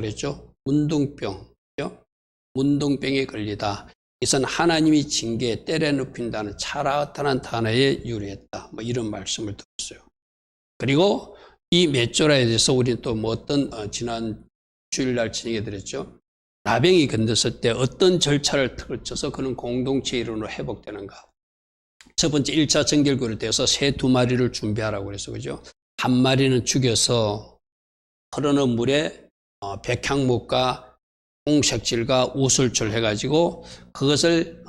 그랬죠? 문둥병. 문둥병에 걸리다. 이것은 하나님이 징계에 때려 눕힌다는 차라하다는 단어에 유래했다. 뭐 이런 말씀을 들었어요. 그리고 이 맷조라에 대해서 우리는 또 뭐 어떤 지난 주일날 진행해 드렸죠. 나병이 건졌을 때 어떤 절차를 거쳐서 그는 공동체 이론으로 회복되는가. 첫 번째 1차 정결구를 떼서 새 2마리를 준비하라고 그래서 그죠. 한 마리는 죽여서 흐르는 물에 백향목과 홍색질과 우슬줄 해가지고 그것을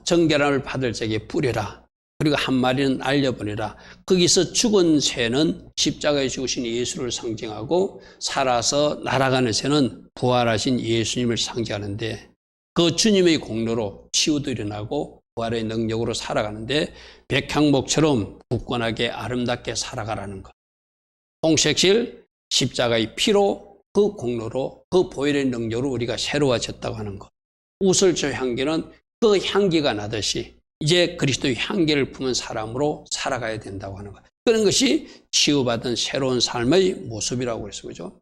정결함을 받을 적에 뿌려라. 그리고 한 마리는 알려보내라. 거기서 죽은 새는 십자가에 죽으신 예수를 상징하고 살아서 날아가는 새는 부활하신 예수님을 상징하는데 그 주님의 공로로 치유도 일어나고 부활의 능력으로 살아가는데 백향목처럼 굳건하게 아름답게 살아가라는 것. 홍색실 십자가의 피로 그 공로로 그 보혈의 능력으로 우리가 새로워졌다고 하는 것. 우슬조 향기는 그 향기가 나듯이 이제 그리스도의 향기를 품은 사람으로 살아가야 된다고 하는 것. 그런 것이 치유받은 새로운 삶의 모습이라고 그랬어요. 그죠?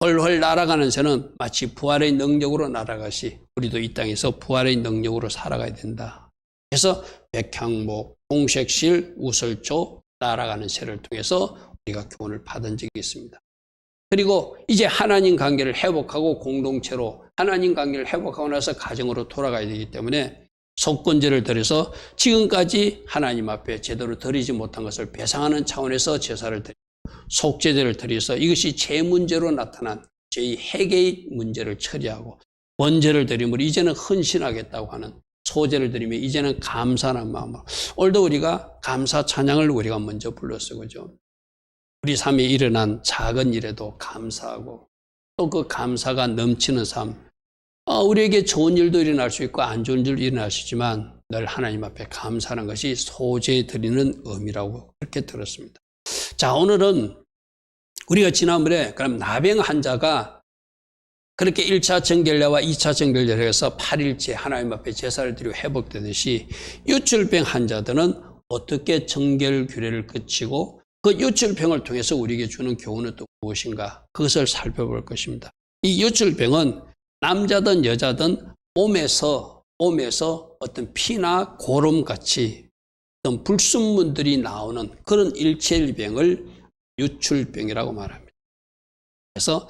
헐헐 날아가는 새는 마치 부활의 능력으로 날아가시 우리도 이 땅에서 부활의 능력으로 살아가야 된다. 그래서 백향목, 홍색실, 우슬조, 날아가는 새를 통해서 우리가 교훈을 받은 적이 있습니다. 그리고 이제 하나님 관계를 회복하고 공동체로 하나님 관계를 회복하고 나서 가정으로 돌아가야 되기 때문에 속건제를 드려서 지금까지 하나님 앞에 제대로 드리지 못한 것을 배상하는 차원에서 제사를 드리고 속제제를 드려서 이것이 제 문제로 나타난 저희 회개의 문제를 처리하고 번제를 드림으로 이제는 헌신하겠다고 하는 소제를 드리며 이제는 감사하는 마음으로 오늘도 우리가 감사 찬양을 우리가 먼저 불렀어요. 그죠? 우리 삶에 일어난 작은 일에도 감사하고 또 그 감사가 넘치는 삶. 우리에게 좋은 일도 일어날 수 있고 안 좋은 일도 일어날 수 있지만 늘 하나님 앞에 감사하는 것이 소재에 드리는 의미라고 그렇게 들었습니다. 자, 오늘은 우리가 지난번에 그럼 나병 환자가 그렇게 1차 정결례와 2차 정결례를 해서 8일째 하나님 앞에 제사를 드리고 회복되듯이 유출병 환자들은 어떻게 정결규례를 거치고 그 유출병을 통해서 우리에게 주는 교훈은 또 무엇인가 그것을 살펴볼 것입니다. 이 유출병은 남자든 여자든 몸에서 어떤 피나 고름같이 어떤 불순물들이 나오는 그런 일체일병을 유출병이라고 말합니다. 그래서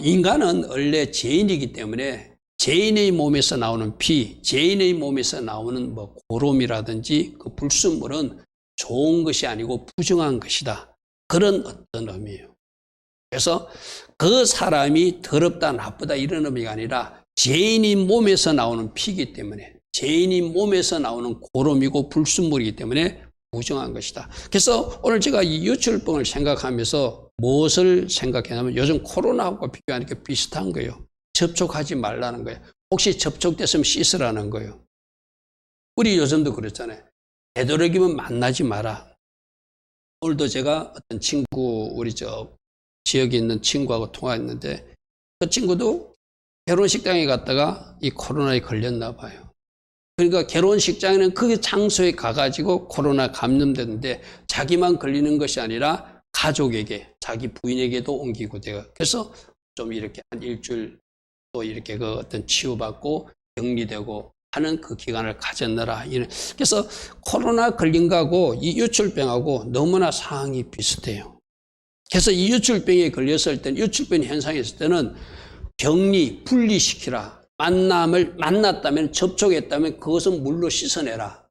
인간은 원래 죄인이기 때문에 죄인의 몸에서 나오는 피, 죄인의 몸에서 나오는 뭐 고름이라든지 그 불순물은 좋은 것이 아니고 부정한 것이다. 그런 어떤 의미예요. 그래서 그 사람이 더럽다, 나쁘다 이런 의미가 아니라 죄인이 몸에서 나오는 피이기 때문에 죄인이 몸에서 나오는 고름이고 불순물이기 때문에 부정한 것이다. 그래서 오늘 제가 이 유출병을 생각하면서 무엇을 생각했냐면 요즘 코로나하고 비교하니까 비슷한 거예요. 접촉하지 말라는 거예요. 혹시 접촉됐으면 씻으라는 거예요. 우리 요즘도 그랬잖아요. 되도록이면 만나지 마라. 오늘도 제가 어떤 친구, 우리 지역에 있는 친구하고 통화했는데 그 친구도 결혼식장에 갔다가 이 코로나에 걸렸나 봐요. 그러니까 결혼식장에는 그 장소에 가가지고 코로나 감염됐는데 자기만 걸리는 것이 아니라 가족에게, 자기 부인에게도 옮기고 돼요. 그래서 좀 이렇게 한 일주일 또 이렇게 그 어떤 치유받고 격리되고 하는 그 기간을 가졌느라. 그래서 코로나 걸린 거하고 이 유출병하고 너무나 상황이 비슷해요. 그래서 이 유출병에 걸렸을 때는, 유출병 현상이 있을 때는 격리, 분리시키라. 만났다면, 접촉했다면 그것은 물로 씻어내라.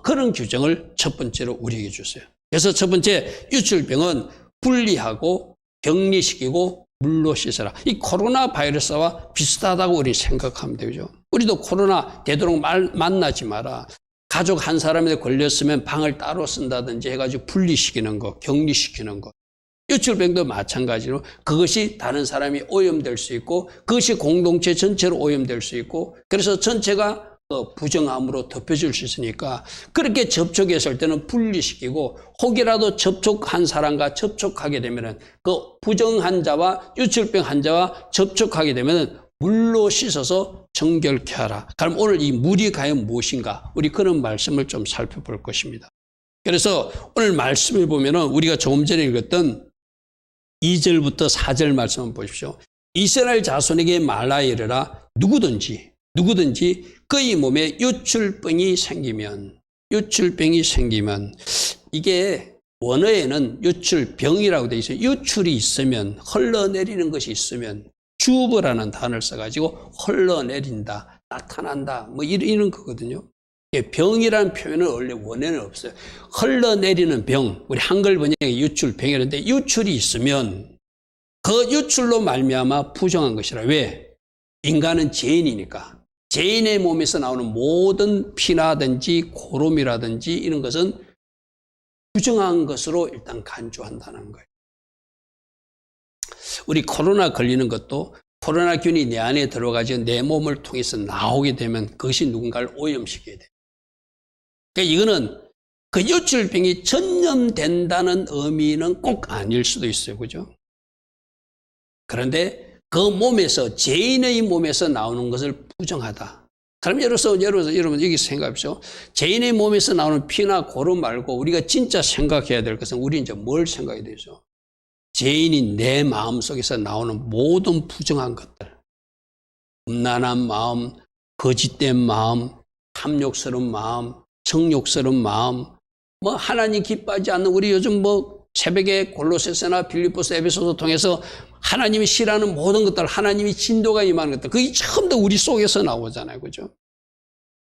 그런 규정을 첫 번째로 우리에게 주세요. 그래서 첫 번째, 유출병은 분리하고 격리시키고 물로 씻어라. 이 코로나 바이러스와 비슷하다고 우리 생각하면 되죠. 우리도 코로나 되도록 만나지 마라. 가족 한 사람에 걸렸으면 방을 따로 쓴다든지 해가지고 분리시키는 거, 격리시키는 거. 유출병도 마찬가지로 그것이 다른 사람이 오염될 수 있고 그것이 공동체 전체로 오염될 수 있고 그래서 전체가 부정함으로 덮여질 수 있으니까 그렇게 접촉했을 때는 분리시키고 혹이라도 접촉한 사람과 접촉하게 되면 그 부정 환자와 유출병 환자와 접촉하게 되면 물로 씻어서 정결케 하라. 그럼 오늘 이 물이 과연 무엇인가? 우리 그런 말씀을 좀 살펴볼 것입니다. 그래서 오늘 말씀을 보면은 우리가 조금 전에 읽었던 2절부터 4절 말씀을 보십시오. 이스라엘 자손에게 말하여 이르라. 누구든지 그의 몸에 요출병이 생기면 이게 원어에는 요출병이라고 되어 있어요. 요출이 있으면, 흘러내리는 것이 있으면 주부라는 단어를 써가지고 흘러내린다, 나타난다, 뭐 이런 거거든요. 병이라는 표현은 원래 원어에는 없어요. 흘러내리는 병, 우리 한글 번역에 요출병이라는데 요출이 있으면 그 요출로 말미암아 부정한 것이라. 왜? 인간은 죄인이니까. 죄인의 몸에서 나오는 모든 피나든지 고름이라든지 이런 것은 부정한 것으로 일단 간주한다는 거예요. 우리 코로나 걸리는 것도 코로나균이 내 안에 들어가서 내 몸을 통해서 나오게 되면 그것이 누군가를 오염시켜야 돼요. 그러니까 이거는 그 요출병이 전염된다는 의미는 꼭 아닐 수도 있어요. 그죠? 그런데 그 몸에서, 죄인의 몸에서 나오는 것을 부정하다. 그럼 여러분 여기 생각하십시오. 죄인의 몸에서 나오는 피나 고름 말고 우리가 진짜 생각해야 될 것은 우리 이제 뭘 생각해야 되죠? 죄인이 내 마음속에서 나오는 모든 부정한 것들. 음란한 마음, 거짓된 마음, 탐욕스러운 마음, 정욕스러운 마음, 뭐 하나님 기뻐하지 않는, 우리 요즘 뭐 새벽에 골로새서나 빌립보서, 에베소서 통해서 하나님이 싫어하는 모든 것들, 하나님이 진도가 임하는 것들, 그게 전부 다 우리 속에서 나오잖아요. 그죠?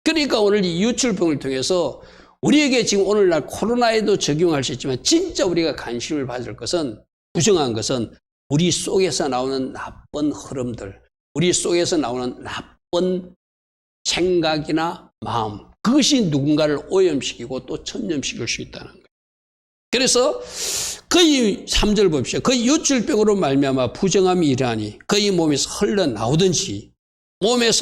그러니까 오늘 이 요출병을 통해서 우리에게 지금 오늘날 코로나에도 적용할 수 있지만 진짜 우리가 관심을 받을 것은, 부정한 것은 우리 속에서 나오는 나쁜 흐름들, 우리 속에서 나오는 나쁜 생각이나 마음, 그것이 누군가를 오염시키고 또 전염시킬 수 있다는 거예요. 그래서 그의 3절 봅시다. 그의 요출병으로 말미암아 부정함이 이러하니 그의 몸에서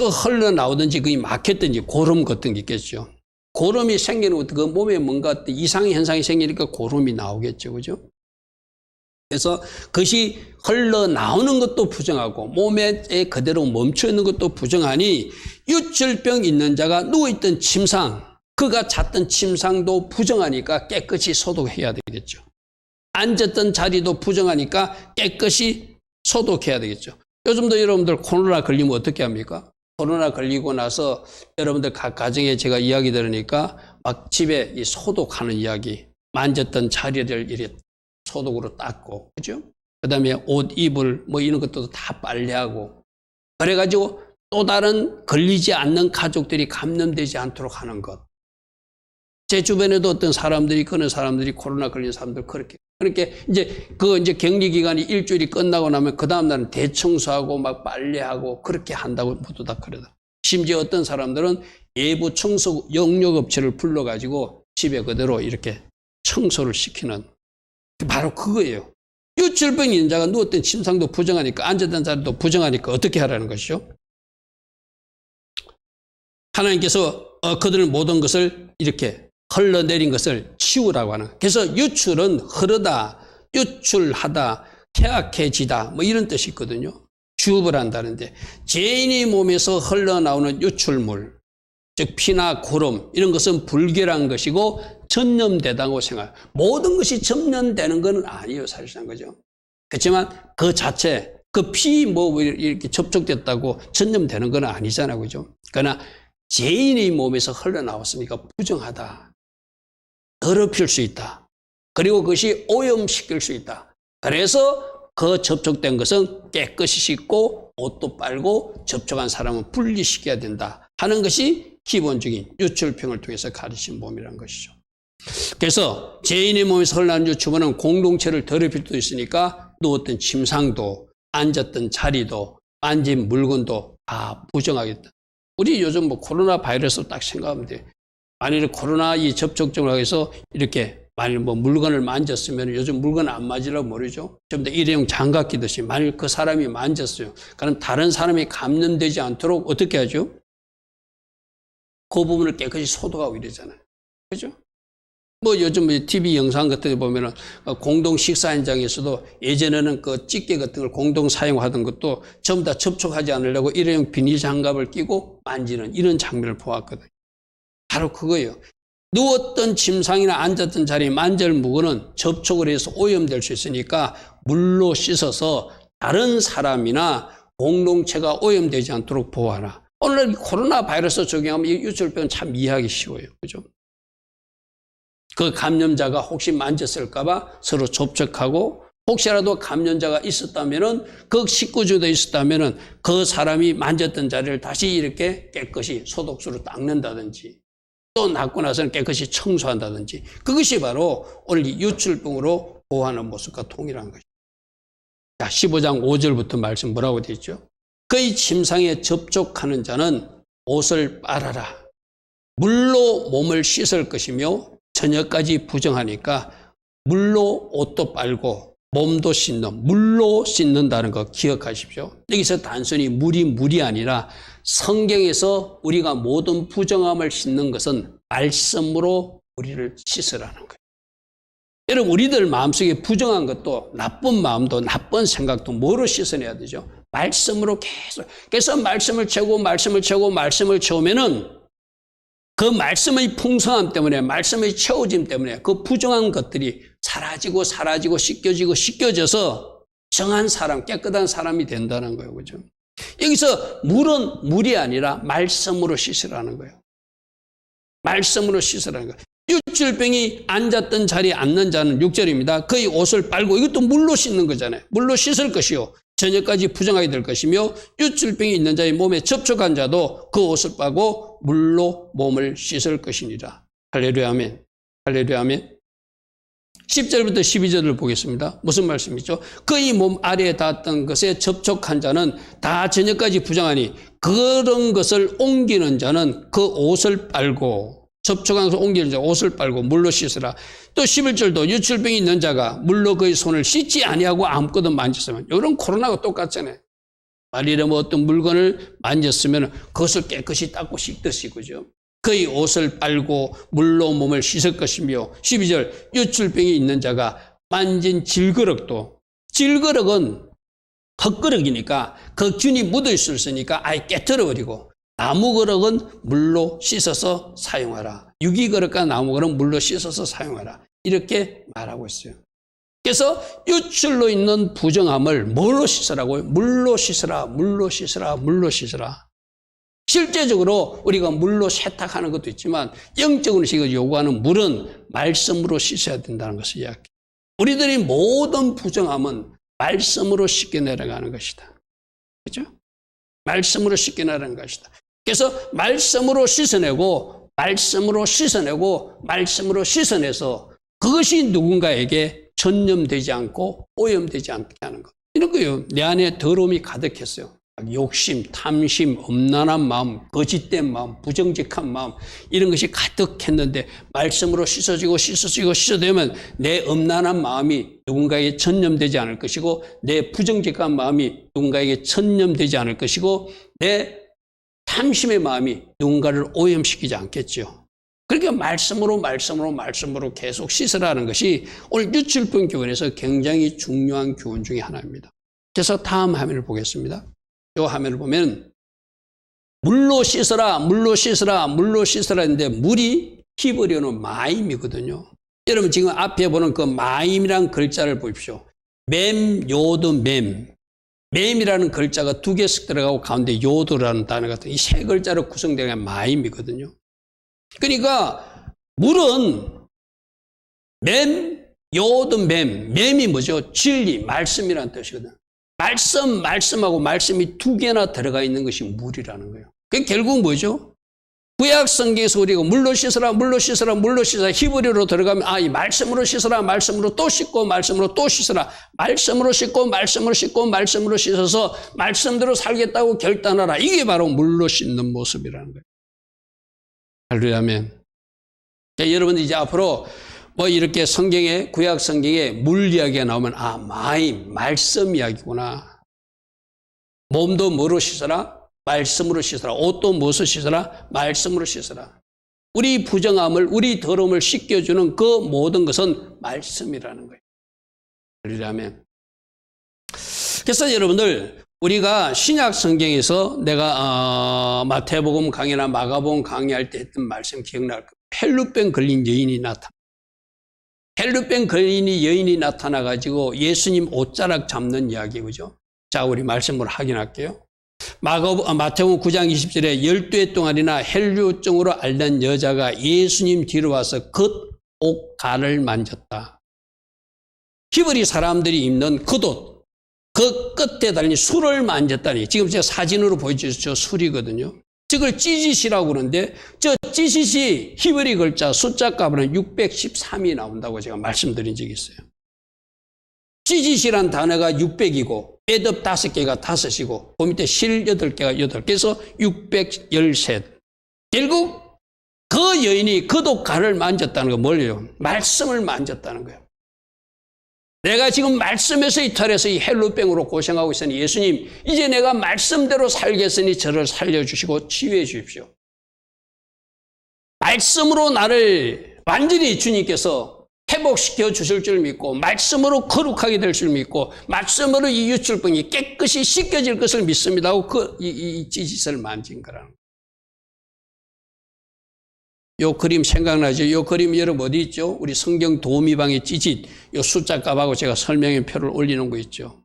흘러나오든지 그게 막혔든지, 고름 같은 게 있겠죠. 고름이 생기는 것도 그 몸에 뭔가 이상 현상이 생기니까 고름이 나오겠죠. 그죠? 그래서 그것이 흘러나오는 것도 부정하고 몸에 그대로 멈춰 있는 것도 부정하니 요출병 있는 자가 누워있던 침상, 그가 잤던 침상도 부정하니까 깨끗이 소독해야 되겠죠. 앉았던 자리도 부정하니까 깨끗이 소독해야 되겠죠. 요즘도 여러분들 코로나 걸리면 어떻게 합니까? 코로나 걸리고 나서 여러분들 각 가정에 제가 이야기 들으니까 막 집에 이 소독하는 이야기, 만졌던 자리를 이렇게 소독으로 닦고, 그죠? 그 다음에 옷, 이불, 뭐 이런 것도 다 빨래하고, 그래가지고 또 다른 걸리지 않는 가족들이 감염되지 않도록 하는 것. 제 주변에도 어떤 사람들이, 그런 사람들이, 코로나 걸린 사람들 그렇게 이제 격리 기간이 일주일이 끝나고 나면 그 다음날은 대청소하고 막 빨래하고 그렇게 한다고 모두 다 그러다. 심지어 어떤 사람들은 외부 청소 영역업체를 불러가지고 집에 그대로 이렇게 청소를 시키는, 바로 그거예요. 요출병 있는 자가 누웠던 침상도 부정하니까, 앉았던 자리도 부정하니까 어떻게 하라는 것이죠? 하나님께서 그들의 모든 것을 이렇게 흘러내린 것을 치우라고 하는. 그래서 유출은 흐르다, 유출하다, 퇴악해지다, 뭐 이런 뜻이 있거든요. 주업을 한다는데, 죄인의 몸에서 흘러나오는 유출물, 즉 피나 고름, 이런 것은 불결한 것이고 전염되다고 생각. 모든 것이 전염되는 건 아니에요, 사실상. 그죠? 그렇지만 그 자체, 그 피 뭐 이렇게 접촉됐다고 전염되는 건 아니잖아요. 그죠? 그러나 죄인의 몸에서 흘러나왔으니까 부정하다, 더럽힐 수 있다, 그리고 그것이 오염시킬 수 있다. 그래서 그 접촉된 것은 깨끗이 씻고 옷도 빨고 접촉한 사람은 분리시켜야 된다 하는 것이 기본적인 유출병을 통해서 가르친 몸이라는 것이죠. 그래서 죄인의 몸에서 흘러나오는 유출은 공동체를 더럽힐 수도 있으니까 누웠던 침상도, 앉았던 자리도, 앉은 물건도 다 부정하겠다. 우리 요즘 뭐 코로나 바이러스 딱 생각하면 돼. 만일 코로나 이 접촉증을 해서 이렇게 만일 뭐 물건을 만졌으면, 요즘 물건 안 맞으려고 모르죠. 좀 더 일회용 장갑 끼듯이 만일 그 사람이 만졌어요. 그럼 다른 사람이 감염되지 않도록 어떻게 하죠? 그 부분을 깨끗이 소독하고 이러잖아요. 그죠? 뭐 요즘 TV 영상 같은 데 보면은 공동 식사 현장에서도 예전에는 그 집게 같은 걸 공동 사용하던 것도 전부 다 접촉하지 않으려고 일회용 비닐 장갑을 끼고 만지는 이런 장면을 보았거든요. 바로 그거예요. 누웠던 침상이나 앉았던 자리에 만질 물건은 접촉을 해서 오염될 수 있으니까 물로 씻어서 다른 사람이나 공동체가 오염되지 않도록 보호하라. 오늘 코로나 바이러스 적용하면 이 유출병은 참 이해하기 쉬워요. 그죠? 그 감염자가 혹시 만졌을까봐 서로 접촉하고 혹시라도 감염자가 있었다면은 그 식구 중에 있었다면은 그 사람이 만졌던 자리를 다시 이렇게 깨끗이 소독수로 닦는다든지 또 낫고 나서는 깨끗이 청소한다든지 그것이 바로 오늘 이 유출병으로 보호하는 모습과 동일한 것입니다. 자, 15장 5절부터 말씀 뭐라고 되어 있죠? 그의 침상에 접촉하는 자는 옷을 빨아라. 물로 몸을 씻을 것이며 저녁까지 부정하니까 물로 옷도 빨고 몸도 씻는, 물로 씻는다는 거 기억하십시오. 여기서 단순히 물이 아니라 성경에서 우리가 모든 부정함을 씻는 것은 말씀으로 우리를 씻으라는 거예요. 여러분, 우리들 마음속에 부정한 것도 나쁜 마음도 나쁜 생각도 뭐로 씻어내야 되죠? 말씀으로 계속. 그래서 말씀을 채우면은 그 말씀의 풍성함 때문에, 말씀의 채워짐 때문에 그 부정한 것들이 사라지고 씻겨져서 정한 사람, 깨끗한 사람이 된다는 거예요. 그죠? 여기서 물은 물이 아니라 말씀으로 씻으라는 거예요. 말씀으로 씻으라는 거예요. 유출병이 앉았던 자리에 앉는 자는 6절입니다. 그의 옷을 빨고, 이것도 물로 씻는 거잖아요. 물로 씻을 것이요. 저녁까지 부정하게 될 것이며 유출병이 있는 자의 몸에 접촉한 자도 그 옷을 빨고 물로 몸을 씻을 것이니라. 할렐루야 아멘. 할렐루야 아멘. 10절부터 12절을 보겠습니다. 무슨 말씀이죠? 그의 몸 아래에 닿았던 것에 접촉한 자는 다 저녁까지 부정하니 그런 것을 옮기는 자는 그 옷을 빨고 접촉한 것을 옮기는 자 옷을 빨고 물로 씻으라. 또 11절도 유출병이 있는 자가 물로 그의 손을 씻지 아니하고 아무것도 만졌으면, 이런 코로나가 똑같잖아요. 만일에 뭐 어떤 물건을 만졌으면 그것을 깨끗이 닦고 씻듯이, 그죠? 그의 옷을 빨고 물로 몸을 씻을 것이며, 12절 유출병이 있는 자가 만진 질그릇도, 질그릇은 흙그릇이니까 그 균이 묻을 수 있으니까 아예 깨트려버리고, 나무 그릇은 물로 씻어서 사용하라. 유기그릇과 나무 그릇은 물로 씻어서 사용하라. 이렇게 말하고 있어요. 그래서 유출로 있는 부정함을 뭘로 씻으라고요? 물로 씻으라, 물로 씻으라, 물로 씻으라. 실제적으로 우리가 물로 세탁하는 것도 있지만 영적으로 요구하는 물은 말씀으로 씻어야 된다는 것을 이야기해요. 우리들이 모든 부정함은 말씀으로 씻겨내려가는 것이다. 그렇죠? 말씀으로 씻겨내려가는 것이다. 그래서 말씀으로 씻어내고 말씀으로 씻어내서 그것이 누군가에게 전염되지 않고 오염되지 않게 하는 것. 이런 거예요. 내 안에 더러움이 가득했어요. 욕심, 탐심, 엄난한 마음, 거짓된 마음, 부정직한 마음, 이런 것이 가득했는데 말씀으로 씻어되면 내 엄난한 마음이 누군가에게 전염되지 않을 것이고, 내 부정직한 마음이 누군가에게 전염되지 않을 것이고, 내 탐심의 마음이 누군가를 오염시키지 않겠죠. 그러니까 말씀으로 계속 씻으라는 것이 오늘 유출병 교훈에서 굉장히 중요한 교훈 중에 하나입니다. 그래서 다음 화면을 보겠습니다. 이 화면을 보면 물로 씻어라 했는데 물이 히브리어는 마임이거든요. 여러분 지금 앞에 보는 그 마임이란 글자를 보십시오. 맴, 요드, 맴이라는 글자가 두 개씩 들어가고 가운데 요드라는 단어 같은 이 세 글자로 구성된 게 마임이거든요. 그러니까 물은 맴, 요드, 맴이 뭐죠? 진리, 말씀이라는 뜻이거든요. 말씀하고 말씀이 두 개나 들어가 있는 것이 물이라는 거예요. 그게 결국 뭐죠? 구약 성경에서 우리가 물로 씻으라 히브리어로 들어가면 이 말씀으로 씻으라, 말씀으로 또 씻고 말씀으로 또 씻으라, 말씀으로 씻고 말씀으로 씻어서 말씀대로 살겠다고 결단하라. 이게 바로 물로 씻는 모습이라는 거예요. 할렐루야 아멘. 여러분 이제 앞으로 뭐 이렇게 성경에, 구약 성경에 물 이야기가 나오면 마임, 말씀 이야기구나. 몸도 뭐로 씻어라? 말씀으로 씻어라. 옷도 무엇을 씻어라? 말씀으로 씻어라. 우리 부정함을, 우리 더러움을 씻겨주는 그 모든 것은 말씀이라는 거예요. 할렐루야 아멘. 그래서 여러분들 우리가 신약 성경에서 내가 마태복음 강의나 마가복음 강의할 때 했던 말씀 기억날 거예요. 헬루병 걸린 여인이 나타나. 헬루병 걸린 여인이 나타나가지고 예수님 옷자락 잡는 이야기, 그죠? 자, 우리 말씀을 확인할게요. 마태복음 9장 20절에 12해 동안이나 헬류증으로 앓는 여자가 예수님 뒤로 와서 겉옷가를 만졌다. 히브리 사람들이 입는 겉옷, 그 끝에 달린 술을 만졌다니. 지금 제가 사진으로 보여주셨죠. 술이거든요. 저걸 찌짓이라고 그러는데 저 찌짓이 히브리 글자 숫자 값으로는 613이 나온다고 제가 말씀드린 적이 있어요. 찌짓이란 단어가 600이고 애덥 5개가 5이고 그 밑에 실 8개가 8개, 그래서 613. 결국 그 여인이 겉옷가를 만졌다는 건 뭘요? 말씀을 만졌다는 거예요. 내가 지금 말씀에서 이탈해서 이 헬루병으로 고생하고 있으니 예수님, 이제 내가 말씀대로 살겠으니 저를 살려주시고 치유해 주십시오. 말씀으로 나를 완전히 주님께서 회복시켜 주실 줄 믿고, 말씀으로 거룩하게 될 줄 믿고, 말씀으로 이 유출병이 깨끗이 씻겨질 것을 믿습니다 하고 이 찌짓을 만진 거라는 거예요. 요 그림 생각나죠? 요 그림 여러분 어디 있죠? 우리 성경 도우미방의 찌짓, 요 숫자 값하고 제가 설명의 표를 올리는 거 있죠.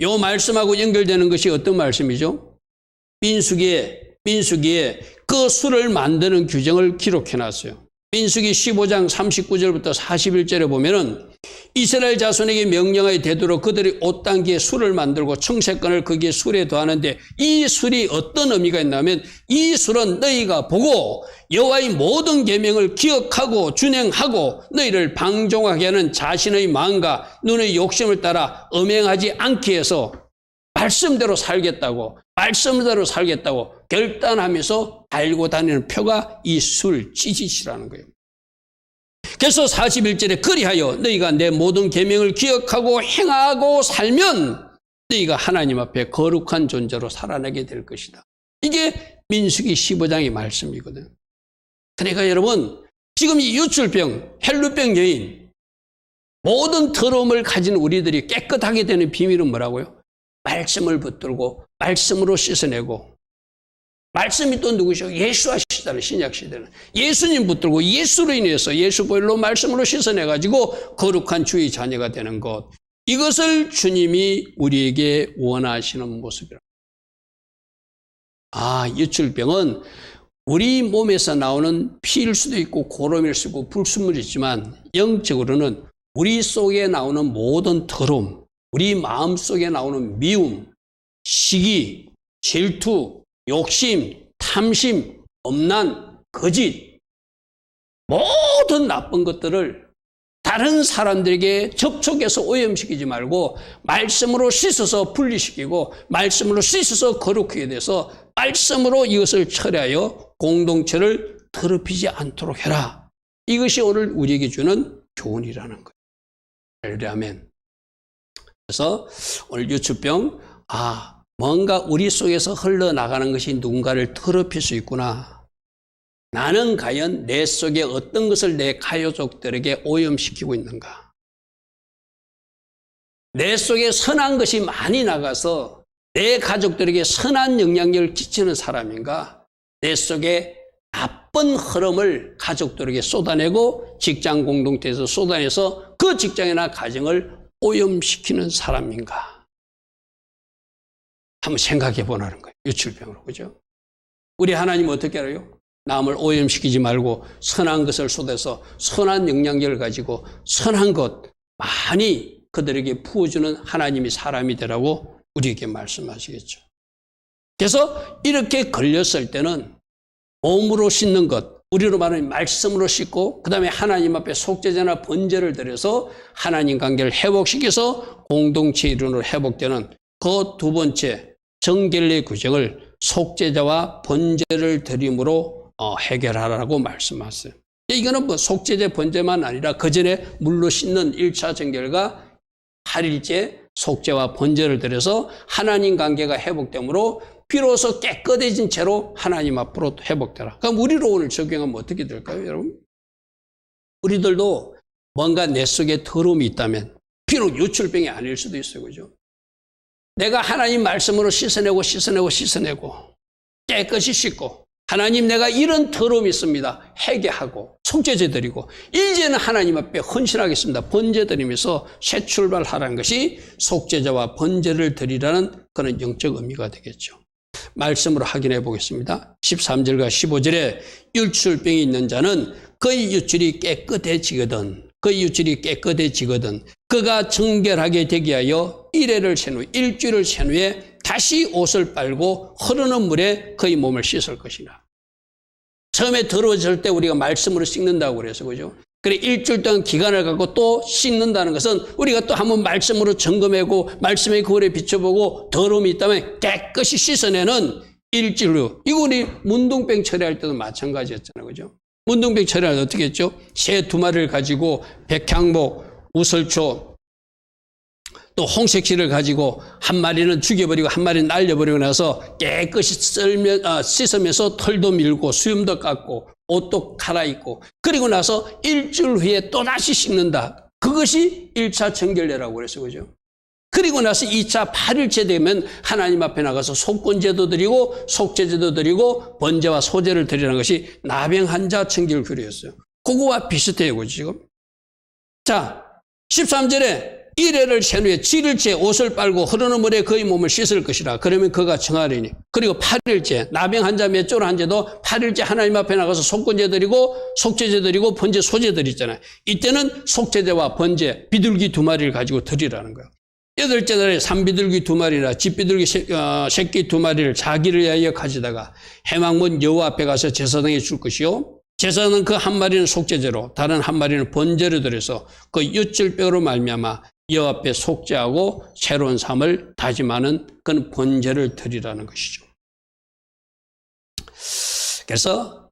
요 말씀하고 연결되는 것이 어떤 말씀이죠? 민수기에 그 술을 만드는 규정을 기록해 놨어요. 민수기 15장 39절부터 41절에 보면은 이스라엘 자손에게 명령하여 되도록 그들이 옷단기에 술을 만들고 청색건을 거기에 술에 더하는데, 이 술이 어떤 의미가 있냐면, 이 술은 너희가 보고 여호와의 모든 계명을 기억하고 준행하고 너희를 방종하게 하는 자신의 마음과 눈의 욕심을 따라 음행하지 않게 해서 말씀대로 살겠다고 결단하면서 알고 다니는 표가 이 술 찌짓이라는 거예요. 그래서 41절에 그리하여 너희가 내 모든 계명을 기억하고 행하고 살면 너희가 하나님 앞에 거룩한 존재로 살아나게 될 것이다. 이게 민수기 15장의 말씀이거든요. 그러니까 여러분, 지금 이 유출병, 헬루병 여인, 모든 더러움을 가진 우리들이 깨끗하게 되는 비밀은 뭐라고요? 말씀을 붙들고 말씀으로 씻어내고, 말씀이 또 누구시오? 예수와 시대는, 신약 시대는 예수님 붙들고 예수로 인해서 예수 보혈로 말씀으로 씻어내가지고 거룩한 주의 자녀가 되는 것, 이것을 주님이 우리에게 원하시는 모습이라. 유출병은 우리 몸에서 나오는 피일 수도 있고 고름일 수도 있고 불순물이지만, 영적으로는 우리 속에 나오는 모든 더러움, 우리 마음 속에 나오는 미움, 시기, 질투, 욕심, 탐심, 엄난, 거짓, 모든 나쁜 것들을 다른 사람들에게 접촉해서 오염시키지 말고 말씀으로 씻어서 분리시키고 말씀으로 씻어서 거룩하게 돼서 말씀으로 이것을 처리하여 공동체를 더럽히지 않도록 해라. 이것이 오늘 우리에게 주는 교훈이라는 거예요. 할렐루야, 아멘. 그래서 오늘 유출병, 뭔가 우리 속에서 흘러나가는 것이 누군가를 더럽힐 수 있구나. 나는 과연 내 속에 어떤 것을 내 가족들에게 오염시키고 있는가? 내 속에 선한 것이 많이 나가서 내 가족들에게 선한 영향력을 끼치는 사람인가? 내 속에 나쁜 흐름을 가족들에게 쏟아내고 직장 공동체에서 쏟아내서 그 직장이나 가정을 오염시키는 사람인가? 한번 생각해 보라는 거예요. 유출병으로. 그죠? 우리 하나님 어떻게 알아요? 남을 오염시키지 말고 선한 것을 쏟아서 선한 영향력을 가지고 선한 것 많이 그들에게 부어주는 하나님이 사람이 되라고 우리에게 말씀하시겠죠. 그래서 이렇게 걸렸을 때는 몸으로 씻는 것, 우리로 말하면 말씀으로 씻고 그 다음에 하나님 앞에 속죄제나 번제를 드려서 하나님 관계를 회복시켜서 공동체 이론으로 회복되는 그 두 번째 정결의 규정을 속죄제와 번제를 드림으로 해결하라고 말씀하셨어요. 이거는 뭐 속죄제, 번제만 아니라 그 전에 물로 씻는 1차 정결과 8일째 속죄와 번제를 드려서 하나님 관계가 회복되므로 비로소 깨끗해진 채로 하나님 앞으로 회복되라. 그럼 우리로 오늘 적용하면 어떻게 될까요, 여러분? 우리들도 뭔가 내 속에 더러움이 있다면, 비록 유출병이 아닐 수도 있어요, 그죠? 내가 하나님 말씀으로 씻어내고 깨끗이 씻고 하나님 내가 이런 더러움이 있습니다. 회개하고 속죄제 드리고 이제는 하나님 앞에 헌신하겠습니다. 번제 드리면서 새 출발하라는 것이 속죄제와 번제를 드리라는 그런 영적 의미가 되겠죠. 말씀으로 확인해 보겠습니다. 13절과 15절에 율출병이 있는 자는 그의 유출이 깨끗해지거든. 그의 유출이 깨끗해지거든. 그가 정결하게 되게 하여 일주일을 센 후에 다시 옷을 빨고 흐르는 물에 그의 몸을 씻을 것이라. 처음에 더러워질 때 우리가 말씀으로 씻는다고 그래서 그죠? 그래 일주일 동안 기간을 갖고 또 씻는다는 것은 우리가 또 한번 말씀으로 점검하고 말씀의 거울에 비춰보고 더러움이 있다면 깨끗이 씻어내는 일주일 후. 이거 우리 문둥병 처리할 때도 마찬가지였잖아요. 그죠? 문둥병 처리할 때 어떻게 했죠? 새 2마리를 가지고 백향목, 우설초, 또 홍색실을 가지고 한 마리는 죽여버리고 한 마리는 날려버리고 나서 깨끗이 씻으면서 털도 밀고 수염도 깎고 옷도 갈아입고 그리고 나서 일주일 후에 또다시 씻는다. 그것이 1차 정결례라고 그래서 그죠? 그리고 나서 2차 8일째 되면 하나님 앞에 나가서 속건제도 드리고 속죄제도 드리고 번제와 소제를 드리는 것이 나병 환자 정결 규례였어요. 그거와 비슷해요. 지금. 자, 13절에 일회를 센 후에 7일째 옷을 빨고 흐르는 물에 그의 몸을 씻을 것이라. 그러면 그가 정하리니. 그리고 8일째 나병 환자 몇 조로 한제도 8일째 하나님 앞에 나가서 속건제 드리고 속죄제 드리고 번제 소제 드리잖아요. 이때는 속죄제와 번제 비둘기 2마리를 가지고 드리라는 거예요. 8일째 날에 산비둘기 2마리나 집비둘기 새끼 2마리를 자기를 위하여 가져다가 해망문 여호와 앞에 가서 제사장에 줄 것이요. 제사장은 그 한 마리는 속죄제로 다른 한 마리는 번제로 드려서 그 유출병으로 말미암아 여호와 앞에 속죄하고 새로운 삶을 다짐하는 그런 번제를 드리라는 것이죠. 그래서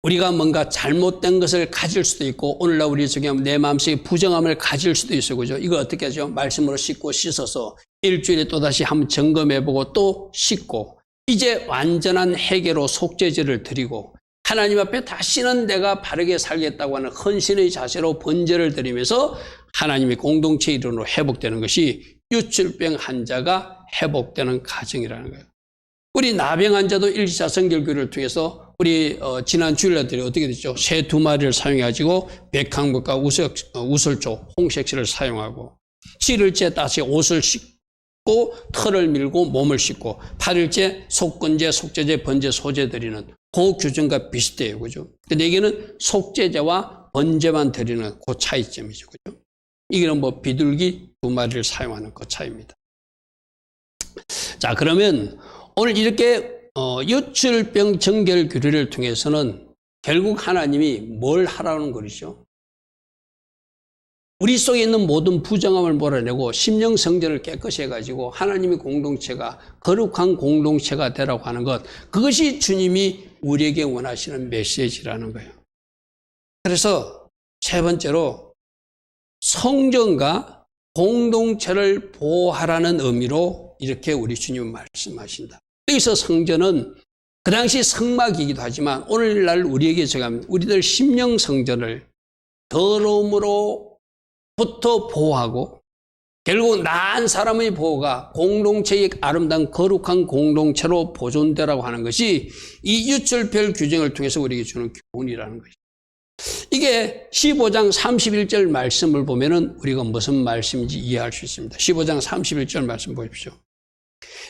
우리가 뭔가 잘못된 것을 가질 수도 있고 오늘날 우리 중에 내 마음속에 부정함을 가질 수도 있어요. 그죠? 이거 어떻게 하죠? 말씀으로 씻고 씻어서 일주일에 또다시 한번 점검해보고 또 씻고 이제 완전한 회개로 속죄제를 드리고 하나님 앞에 다시는 내가 바르게 살겠다고 하는 헌신의 자세로 번제를 드리면서 하나님의 공동체 이론으로 회복되는 것이 유출병 환자가 회복되는 과정이라는 거예요. 우리 나병 환자도 1차 성결교를 통해서 우리 지난 주일날들이 어떻게 됐죠? 새 2마리를 사용해가지고 백향목과 우설초, 홍색실을 사용하고 7일째 다시 옷을 씻고 털을 밀고 몸을 씻고 8일째 속건제, 속죄제, 번제, 소제 드리는 그 규정과 비슷해요. 그죠? 근데 여기는 속죄제와 번제만 드리는 그 차이점이죠. 그죠? 이게는 뭐 비둘기 2마리를 사용하는 그 차이입니다. 자, 그러면 오늘 이렇게 유출병 정결 규례를 통해서는 결국 하나님이 뭘 하라는 것이죠? 우리 속에 있는 모든 부정함을 몰아내고 심령 성전을 깨끗이 해가지고 하나님의 공동체가 거룩한 공동체가 되라고 하는 것, 그것이 주님이 우리에게 원하시는 메시지라는 거예요. 그래서 세 번째로 성전과 공동체를 보호하라는 의미로 이렇게 우리 주님은 말씀하신다. 여기서 성전은 그 당시 성막이기도 하지만 오늘날 우리에게 정하면 우리들 심령 성전을 더러움으로부터 보호하고 결국 나은 사람의 보호가 공동체의 아름다운 거룩한 공동체로 보존되라고 하는 것이 이 유출별 규정을 통해서 우리에게 주는 교훈이라는 것이죠. 이게 15장 31절 말씀을 보면은 우리가 무슨 말씀인지 이해할 수 있습니다. 15장 31절 말씀 보십시오.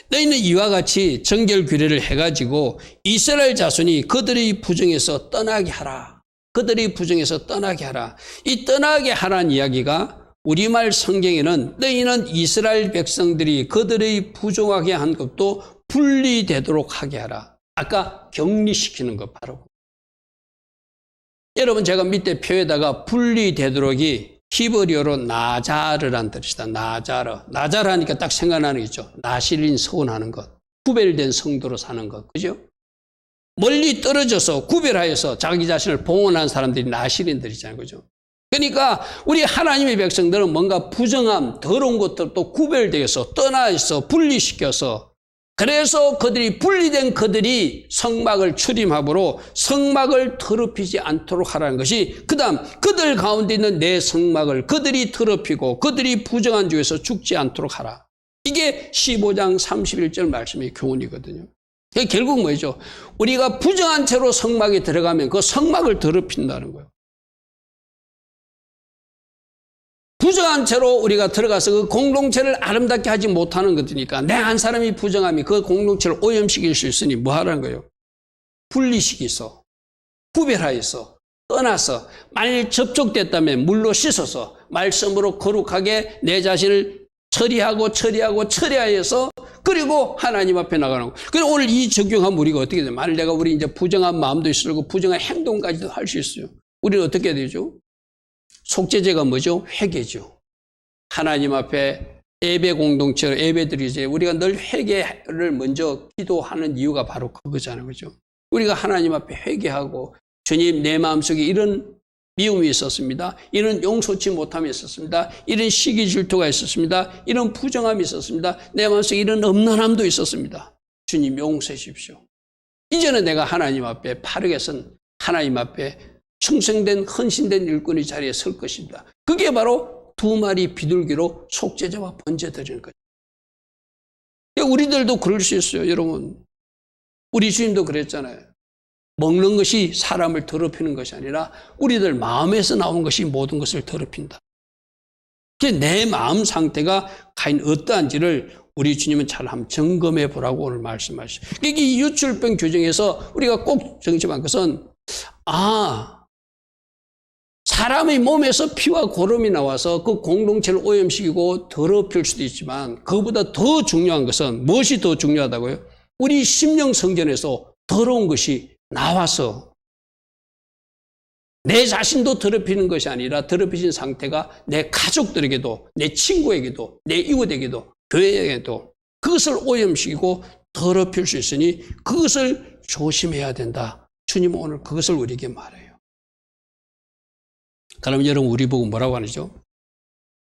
너희는 이와 같이 정결 규례를 해가지고 이스라엘 자손이 그들의 부정에서 떠나게 하라. 그들의 부정에서 떠나게 하라. 이 떠나게 하라는 이야기가 우리말 성경에는 너희는 이스라엘 백성들이 그들의 부정하게 한 것도 분리되도록 하게 하라. 아까 격리시키는 것 바로. 여러분 제가 밑에 표에다가 분리되도록이 히브리어로 나자르란 뜻이다. 나자르. 나자르 하니까 딱 생각나는 게 있죠. 나실인 서운하는 것. 구별된 성도로 사는 것. 그죠? 멀리 떨어져서 구별하여서 자기 자신을 봉헌한 사람들이 나실인들이잖아요. 그죠? 그러니까 우리 하나님의 백성들은 뭔가 부정함, 더러운 것들도 구별되어서 떠나서 분리시켜서 그래서 그들이 분리된 그들이 성막을 출임함으로 성막을 더럽히지 않도록 하라는 것이 그 다음 그들 가운데 있는 내 성막을 그들이 더럽히고 그들이 부정한 중에서 죽지 않도록 하라. 이게 15장 31절 말씀의 교훈이거든요. 결국 뭐죠? 우리가 부정한 채로 성막에 들어가면 그 성막을 더럽힌다는 거예요. 부정한 채로 우리가 들어가서 그 공동체를 아름답게 하지 못하는 것이니까 내 한 사람이 부정함이 그 공동체를 오염시킬 수 있으니 뭐 하라는 거예요? 분리시키서, 구별하여서, 떠나서, 만일 접촉됐다면 물로 씻어서 말씀으로 거룩하게 내 자신을 처리하여서 그리고 하나님 앞에 나가는 거. 그리고 오늘 이 적용하면 우리가 어떻게 돼요? 만일 내가 우리 이제 부정한 마음도 있고 부정한 행동까지도 할 수 있어요. 우리는 어떻게 되죠? 속죄제가 뭐죠? 회개죠. 하나님 앞에 예배 공동체로 예배드리지. 우리가 늘 회개를 먼저 기도하는 이유가 바로 그거잖아요. 그죠? 우리가 하나님 앞에 회개하고 주님 내 마음속에 이런 미움이 있었습니다. 이런 용서치 못함이 있었습니다. 이런 시기 질투가 있었습니다. 이런 부정함이 있었습니다. 내 마음속에 이런 엄난함도 있었습니다. 주님 용서해 주십시오. 이제는 내가 하나님 앞에 바르게 선 하나님 앞에 충성된 헌신된 일꾼의 자리에 설 것입니다. 그게 바로 두 마리 비둘기로 속죄제와 번제 드리는 거죠. 우리들도 그럴 수 있어요. 여러분, 우리 주님도 그랬잖아요. 먹는 것이 사람을 더럽히는 것이 아니라 우리들 마음에서 나온 것이 모든 것을 더럽힌다. 내 마음 상태가 과연 어떠한지를 우리 주님은 잘 한번 점검해 보라고 오늘 말씀하시죠. 이 유출병 규정에서 우리가 꼭 정심한 것은 사람의 몸에서 피와 고름이 나와서 그 공동체를 오염시키고 더럽힐 수도 있지만 그보다 더 중요한 것은 무엇이 더 중요하다고요? 우리 심령 성전에서 더러운 것이 나와서 내 자신도 더럽히는 것이 아니라 더럽히신 상태가 내 가족들에게도 내 친구에게도 내 이웃에게도 교회에게도 그것을 오염시키고 더럽힐 수 있으니 그것을 조심해야 된다. 주님은 오늘 그것을 우리에게 말해요. 그럼 여러분 우리 보고 뭐라고 하죠?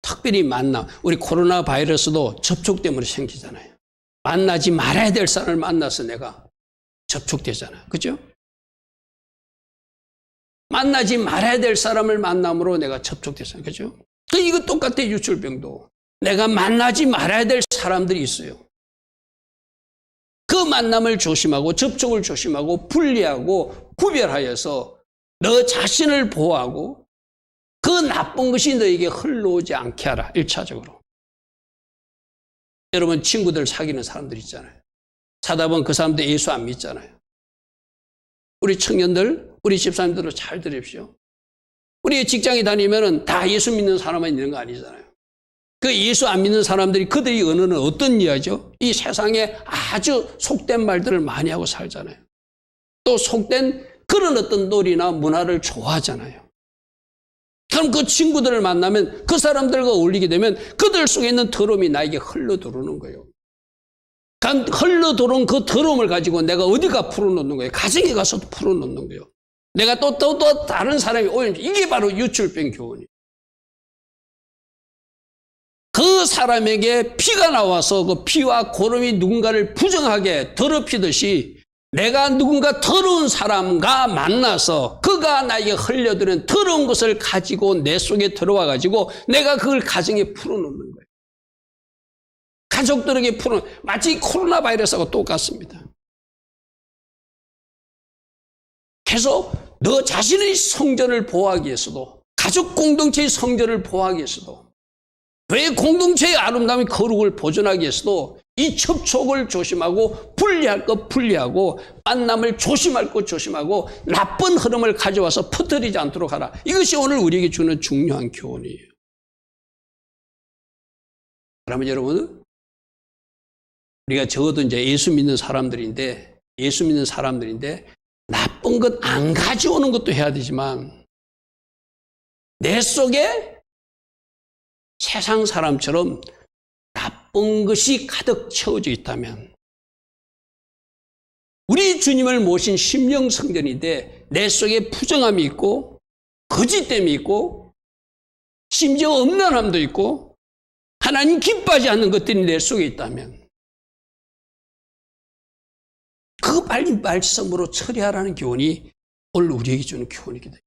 특별히 만남, 우리 코로나 바이러스도 접촉 때문에 생기잖아요. 만나지 말아야 될 사람을 만나서 내가 접촉되잖아요. 그죠? 만나지 말아야 될 사람을 만남으로 내가 접촉되잖아요. 그죠? 이거 똑같아, 유출병도. 내가 만나지 말아야 될 사람들이 있어요. 그 만남을 조심하고 접촉을 조심하고 분리하고 구별하여서 너 자신을 보호하고 그 나쁜 것이 너에게 흘러오지 않게 하라. 1차적으로. 여러분 친구들 사귀는 사람들 있잖아요. 찾아보면 그 사람들 예수 안 믿잖아요. 우리 청년들, 우리 집사님들도 잘 들으십시오. 우리 직장에 다니면 다 예수 믿는 사람만 있는 거 아니잖아요. 그 예수 안 믿는 사람들이 그들의 언어는 어떤 이야기죠? 이 세상에 아주 속된 말들을 많이 하고 살잖아요. 또 속된 그런 어떤 놀이나 문화를 좋아하잖아요. 그럼 그 친구들을 만나면 그 사람들과 어울리게 되면 그들 속에 있는 더러움이 나에게 흘러들어오는 거예요. 그럼 흘러들어온 그 더러움을 가지고 내가 어디가 풀어놓는 거예요? 가정에 가서도 풀어놓는 거예요. 내가 또 다른 사람이 오염, 이게 바로 유출병 교훈이에요. 그 사람에게 피가 나와서 그 피와 고름이 누군가를 부정하게 더럽히듯이 내가 누군가 더러운 사람과 만나서 그가 나에게 흘려드는 더러운 것을 가지고 내 속에 들어와 가지고 내가 그걸 가정에 풀어놓는 거예요. 가족들에게 마치 코로나 바이러스하고 똑같습니다. 그래서 너 자신의 성전을 보호하기 위해서도 가족 공동체의 성전을 보호하기 위해서도 교회 공동체의 아름다움의 거룩을 보존하기 위해서도 이 접촉을 조심하고 분리할 것 분리하고 만남을 조심할 것 조심하고 나쁜 흐름을 가져와서 퍼뜨리지 않도록 하라. 이것이 오늘 우리에게 주는 중요한 교훈이에요. 그러면 여러분 우리가 적어도 이제 예수 믿는 사람들인데 나쁜 것 안 가져오는 것도 해야 되지만 내 속에 세상 사람처럼 나쁜 것이 가득 채워져 있다면 우리 주님을 모신 심령 성전인데 내 속에 부정함이 있고 거짓됨이 있고 심지어 엄난함도 있고 하나님 기뻐하지 않는 것들이 내 속에 있다면 그거 빨리 말씀으로 처리하라는 교훈이 오늘 우리에게 주는 교훈이기도 해요.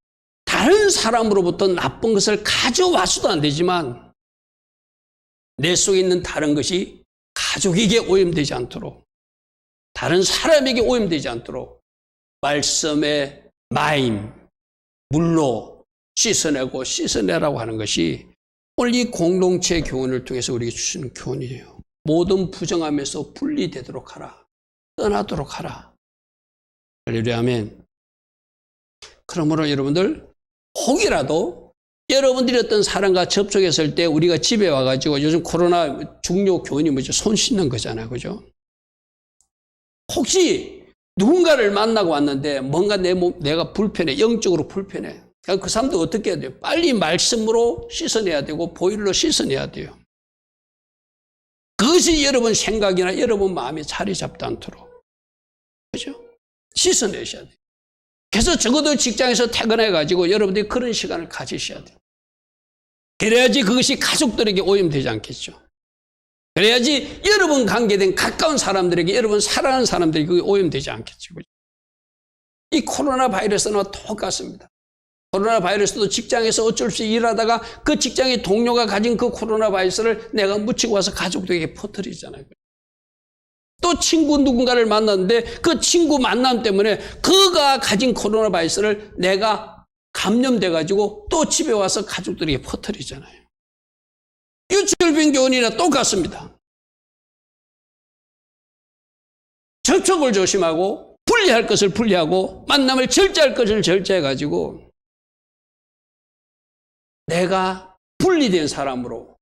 다른 사람으로부터 나쁜 것을 가져와서도 안 되지만 내 속에 있는 다른 것이 가족에게 오염되지 않도록 다른 사람에게 오염되지 않도록 말씀의 마임, 물로 씻어내라고 하는 것이 오늘 이 공동체 교훈을 통해서 우리에게 주시는 교훈이에요. 모든 부정함에서 분리되도록 하라. 떠나도록 하라. 할렐루야, 아멘. 그러므로 여러분들 혹이라도 여러분들이 어떤 사람과 접촉했을 때 우리가 집에 와가지고 요즘 코로나 중요 교훈이 뭐죠? 손 씻는 거잖아요. 그죠? 혹시 누군가를 만나고 왔는데 뭔가 내가 불편해, 영적으로 불편해. 그 사람도 어떻게 해야 돼요? 빨리 말씀으로 씻어내야 되고 보일러 씻어내야 돼요. 그것이 여러분 생각이나 여러분 마음에 자리 잡지 않도록. 그죠? 씻어내셔야 돼요. 그래서 적어도 직장에서 퇴근해가지고 여러분들이 그런 시간을 가지셔야 돼요. 그래야지 그것이 가족들에게 오염되지 않겠죠. 그래야지 여러분 관계된 가까운 사람들에게, 여러분 사랑하는 사람들에게 그게 오염되지 않겠죠. 이 코로나 바이러스는 똑같습니다. 코로나 바이러스도 직장에서 어쩔 수 없이 일하다가 그 직장의 동료가 가진 그 코로나 바이러스를 내가 묻히고 와서 가족들에게 퍼뜨리잖아요. 또 친구 누군가를 만났는데 그 친구 만남 때문에 그가 가진 코로나 바이러스를 내가 감염돼가지고 또 집에 와서 가족들에게 퍼뜨리잖아요. 유출병 교훈이나 똑같습니다. 접촉을 조심하고 분리할 것을 분리하고 만남을 절제할 것을 절제해가지고 내가 분리된 사람으로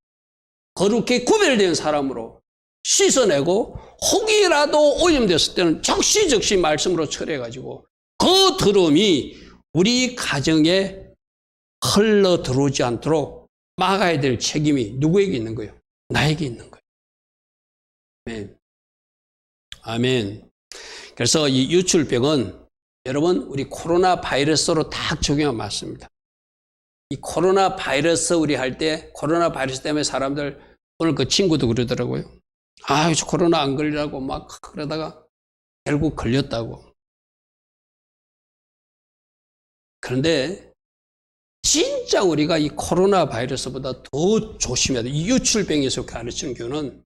거룩히 구별된 사람으로 씻어내고 혹이라도 오염됐을 때는 적시적시 말씀으로 처리해가지고 그 더러움이 우리 가정에 흘러 들어오지 않도록 막아야 될 책임이 누구에게 있는 거예요? 나에게 있는 거예요. 아멘. 아멘. 그래서 이 유출병은 여러분 우리 코로나 바이러스로 딱 적용하면 맞습니다. 이 코로나 바이러스 우리 할 때 코로나 바이러스 때문에 사람들 오늘 그 친구도 그러더라고요. 아, 코로나 안 걸리라고 막 그러다가 결국 걸렸다고. 그런데 진짜 우리가 이 코로나 바이러스보다 더 조심해야 돼. 이 유출병에서 가르치는 교훈은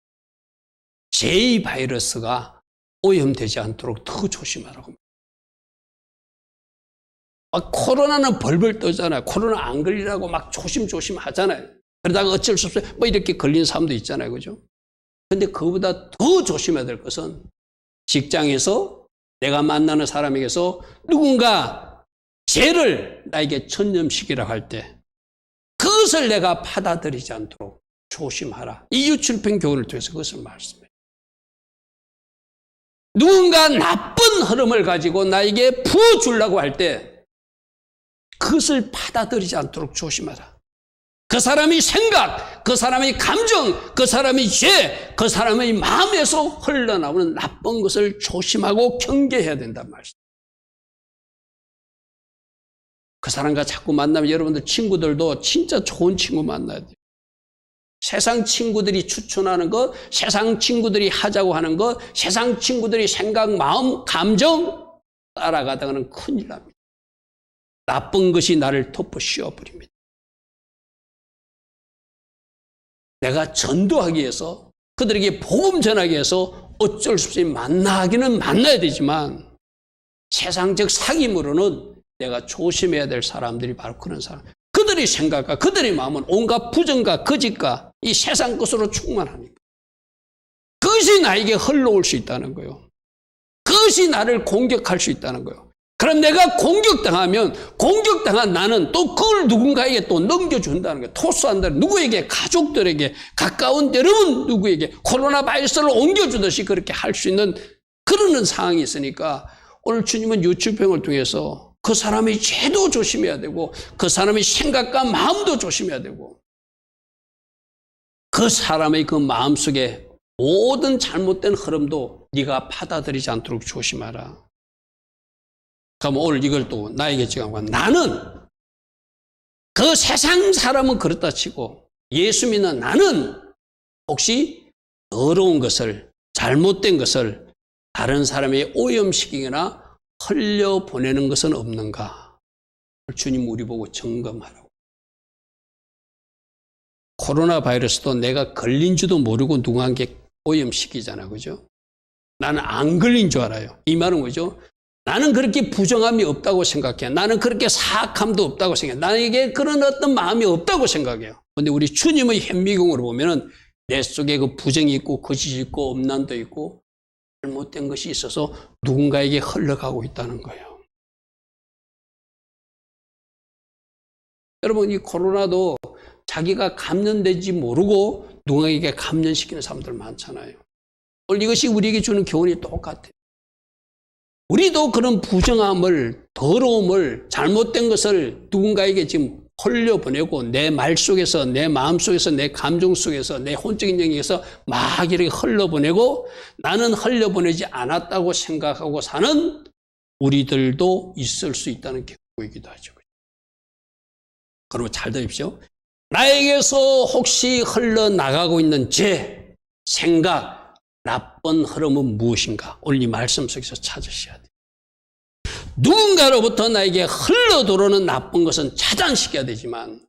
제2 바이러스가 오염되지 않도록 더 조심하라고. 코로나는 벌벌 떠잖아요. 코로나 안 걸리라고 막 조심조심 하잖아요. 그러다가 어쩔 수 없어요. 뭐 이렇게 걸린 사람도 있잖아요. 그죠? 근데 그보다 더 조심해야 될 것은 직장에서 내가 만나는 사람에게서 누군가 죄를 나에게 전념시키라고 할 때 그것을 내가 받아들이지 않도록 조심하라. 이 유출병 교훈을 통해서 그것을 말씀해요. 누군가 나쁜 흐름을 가지고 나에게 부어주려고 할 때 그것을 받아들이지 않도록 조심하라. 그 사람의 생각, 그 사람의 감정, 그 사람의 죄, 그 사람의 마음에서 흘러나오는 나쁜 것을 조심하고 경계해야 된단 말이죠. 그 사람과 자꾸 만나면 여러분들 친구들도 진짜 좋은 친구 만나야 돼요. 세상 친구들이 추천하는 것, 세상 친구들이 하자고 하는 것, 세상 친구들이 생각, 마음, 감정 따라가다가는 큰일 납니다. 나쁜 것이 나를 덮어 씌워버립니다. 내가 전도하기 위해서 그들에게 복음 전하기 위해서 어쩔 수 없이 만나기는 만나야 되지만 세상적 사귐으로는 내가 조심해야 될 사람들이 바로 그런 사람. 그들의 생각과 그들의 마음은 온갖 부정과 거짓과 이 세상 것으로 충만하니까. 그것이 나에게 흘러올 수 있다는 거예요. 그것이 나를 공격할 수 있다는 거예요. 그럼 내가 공격당하면 공격당한 나는 또 그걸 누군가에게 또 넘겨준다는 거예요. 토스한다는 누구에게, 가족들에게, 가까운 여러분 누구에게 코로나 바이러스를 옮겨주듯이 그렇게 할 수 있는 그러는 상황이 있으니까 오늘 주님은 유출병을 통해서 그 사람의 죄도 조심해야 되고 그 사람의 생각과 마음도 조심해야 되고 그 사람의 그 마음속에 모든 잘못된 흐름도 네가 받아들이지 않도록 조심하라. 그럼 오늘 이걸 또 나에게 지금 나는 그 세상 사람은 그렇다 치고 예수 믿는 나는 혹시 더러운 것을 잘못된 것을 다른 사람에게 오염시키거나 흘려보내는 것은 없는가? 주님 우리 보고 점검하라고. 코로나 바이러스도 내가 걸린 줄도 모르고 누구한테 오염시키잖아. 그죠? 나는 안 걸린 줄 알아요. 이 말은 뭐죠? 나는 그렇게 부정함이 없다고 생각해요. 나는 그렇게 사악함도 없다고 생각해요. 나에게 그런 어떤 마음이 없다고 생각해요. 그런데 우리 주님의 현미경으로 보면은 내 속에 그 부정이 있고 거짓이 있고 엄난도 있고 잘못된 것이 있어서 누군가에게 흘러가고 있다는 거예요. 여러분, 이 코로나도 자기가 감염된지 모르고 누군가에게 감염시키는 사람들 많잖아요. 오늘 이것이 우리에게 주는 교훈이 똑같아요. 우리도 그런 부정함을, 더러움을, 잘못된 것을 누군가에게 지금 흘려보내고 내 말 속에서, 내 마음 속에서, 내 감정 속에서, 내 혼적인 영역에서 막 이렇게 흘려보내고 나는 흘려보내지 않았다고 생각하고 사는 우리들도 있을 수 있다는 경고이기도 하죠. 그러면 잘 들으십시오. 나에게서 혹시 흘러나가고 있는 죄, 생각, 나쁜 흐름은 무엇인가? 오늘 이 말씀 속에서 찾으셔야 돼요. 누군가로부터 나에게 흘러들어오는 나쁜 것은 차단시켜야 되지만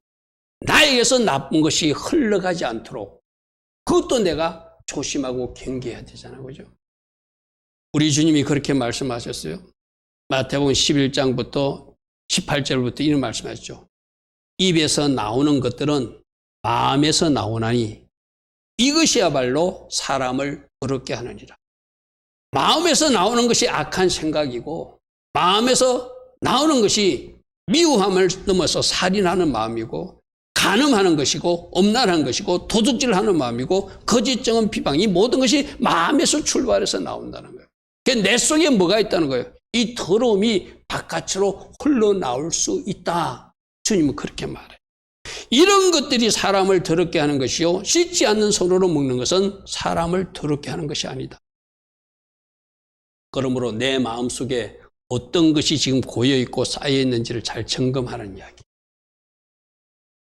나에게서 나쁜 것이 흘러가지 않도록 그것도 내가 조심하고 경계해야 되잖아요. 그죠? 우리 주님이 그렇게 말씀하셨어요. 마태복음 11장부터 18절부터 이런 말씀하셨죠. 입에서 나오는 것들은 마음에서 나오나니 이것이야말로 사람을 더럽게 하느니라. 마음에서 나오는 것이 악한 생각이고 마음에서 나오는 것이 미워함을 넘어서 살인하는 마음이고 간음하는 것이고 엄란한 것이고 도둑질하는 마음이고 거짓정은 비방, 이 모든 것이 마음에서 출발해서 나온다는 거예요. 내 속에 뭐가 있다는 거예요? 이 더러움이 바깥으로 흘러나올 수 있다. 주님은 그렇게 말해요. 이런 것들이 사람을 더럽게 하는 것이요, 씻지 않는 손으로 먹는 것은 사람을 더럽게 하는 것이 아니다. 그러므로 내 마음속에 어떤 것이 지금 고여있고 쌓여있는지를 잘 점검하는 이야기.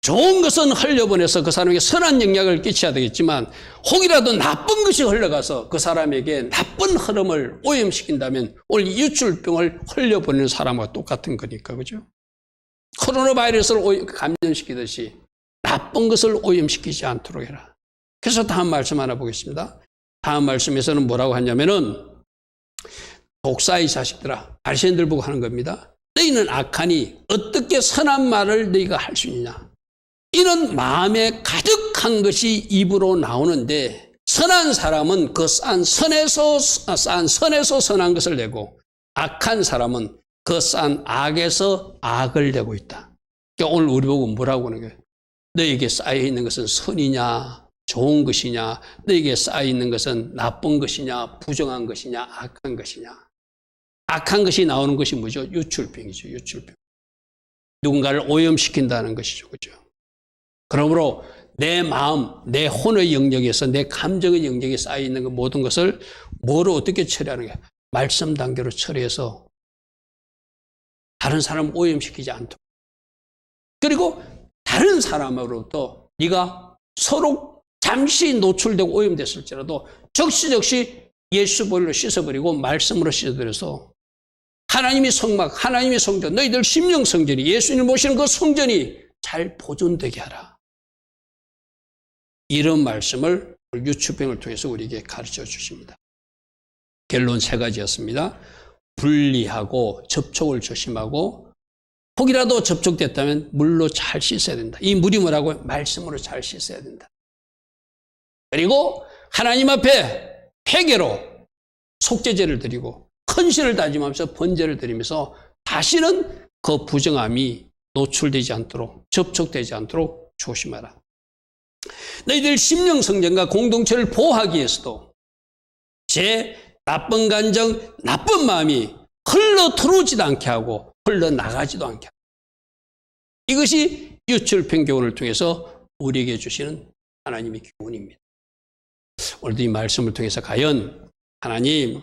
좋은 것은 흘려보내서 그 사람에게 선한 영향을 끼쳐야 되겠지만 혹이라도 나쁜 것이 흘러가서 그 사람에게 나쁜 흐름을 오염시킨다면 오늘 유출병을 흘려보내는 사람과 똑같은 거니까, 그죠? 코로나 바이러스를 감염시키듯이 나쁜 것을 오염시키지 않도록 해라. 그래서 다음 말씀 하나 보겠습니다. 다음 말씀에서는 뭐라고 하냐면은 독사의 자식들아, 바리새인들 보고 하는 겁니다. 너희는 악하니 어떻게 선한 말을 너희가 할 수 있느냐. 이는 마음에 가득한 것이 입으로 나오는데 선한 사람은 그 싼 선에서 선한 것을 내고 악한 사람은 그 싼 악에서 악을 내고 있다. 그러니까 오늘 우리 보고 뭐라고 하는 거예요? 너에게 쌓여있는 것은 선이냐 좋은 것이냐, 너에게 쌓여있는 것은 나쁜 것이냐 부정한 것이냐 악한 것이냐. 악한 것이 나오는 것이 뭐죠? 유출병이죠. 유출병. 누군가를 오염시킨다는 것이죠. 그죠? 그러므로 내 마음, 내 혼의 영역에서 내 감정의 영역에 쌓여있는 그 모든 것을 뭐로 어떻게 처리하는 거야? 말씀 단계로 처리해서 다른 사람을 오염시키지 않도록. 그리고 다른 사람으로부터 네가 서로 잠시 노출되고 오염됐을지라도 적시적시 예수 보혈로 씻어버리고 말씀으로 씻어버려서 하나님이 성막, 하나님의 성전, 너희들 심령 성전이 예수님을 모시는 그 성전이 잘 보존되게 하라. 이런 말씀을 유출병을 통해서 우리에게 가르쳐 주십니다. 결론 3가지였습니다. 분리하고 접촉을 조심하고 혹이라도 접촉됐다면 물로 잘 씻어야 된다. 이 물이 뭐라고? 말씀으로 잘 씻어야 된다. 그리고 하나님 앞에 회개로 속죄제를 드리고 헌신을 다짐하면서 번제를 드리면서 다시는 그 부정함이 노출되지 않도록 접촉되지 않도록 조심하라. 너희들 심령 성전과 공동체를 보호하기 위해서도 제 나쁜 감정, 나쁜 마음이 흘러 들어오지도 않게 하고 흘러나가지도 않게 하고 이것이 유출병 교훈을 통해서 우리에게 주시는 하나님의 교훈입니다. 오늘도 이 말씀을 통해서 과연 하나님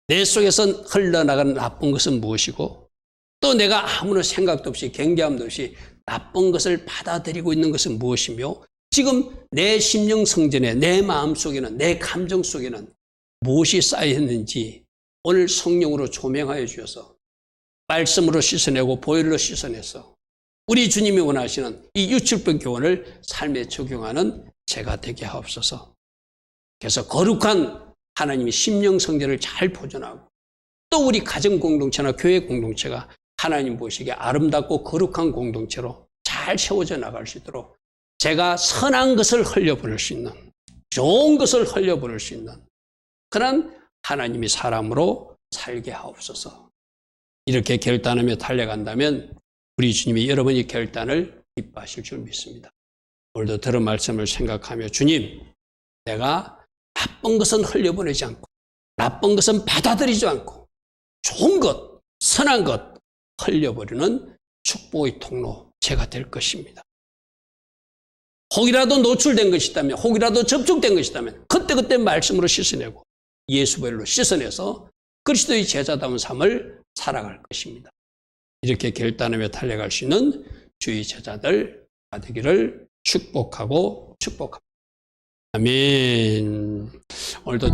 내 속에서 흘러나가는 나쁜 것은 무엇이고 또 내가 아무런 생각도 없이 경계함도 없이 나쁜 것을 받아들이고 있는 것은 무엇이며 지금 내 심령 성전에 내 마음 속에는 내 감정 속에는 무엇이 쌓여있는지 오늘 성령으로 조명하여 주셔서 말씀으로 씻어내고 보혈로 씻어내서 우리 주님이 원하시는 이 유출병 교훈을 삶에 적용하는 제가 되게 하옵소서. 그래서 거룩한 하나님이 심령 성전을 잘 보존하고 또 우리 가정 공동체나 교회 공동체가 하나님 보시기에 아름답고 거룩한 공동체로 잘 세워져 나갈 수 있도록 제가 선한 것을 흘려보낼 수 있는, 좋은 것을 흘려보낼 수 있는 그런 하나님의 사람으로 살게 하옵소서. 이렇게 결단하며 달려간다면 우리 주님이 여러분의 결단을 기뻐하실 줄 믿습니다. 오늘도 들은 말씀을 생각하며 주님, 내가 나쁜 것은 흘려보내지 않고 나쁜 것은 받아들이지 않고 좋은 것, 선한 것 흘려버리는 축복의 통로 제가 될 것입니다. 혹이라도 노출된 것이다면, 혹이라도 접촉된 것이다면 그때그때 말씀으로 씻어내고 예수별로 씻어내서 그리스도의 제자다운 삶을 살아갈 것입니다. 이렇게 결단하며 달려갈 수 있는 주의 제자들 되기를 축복합니다. 아멘. 오늘도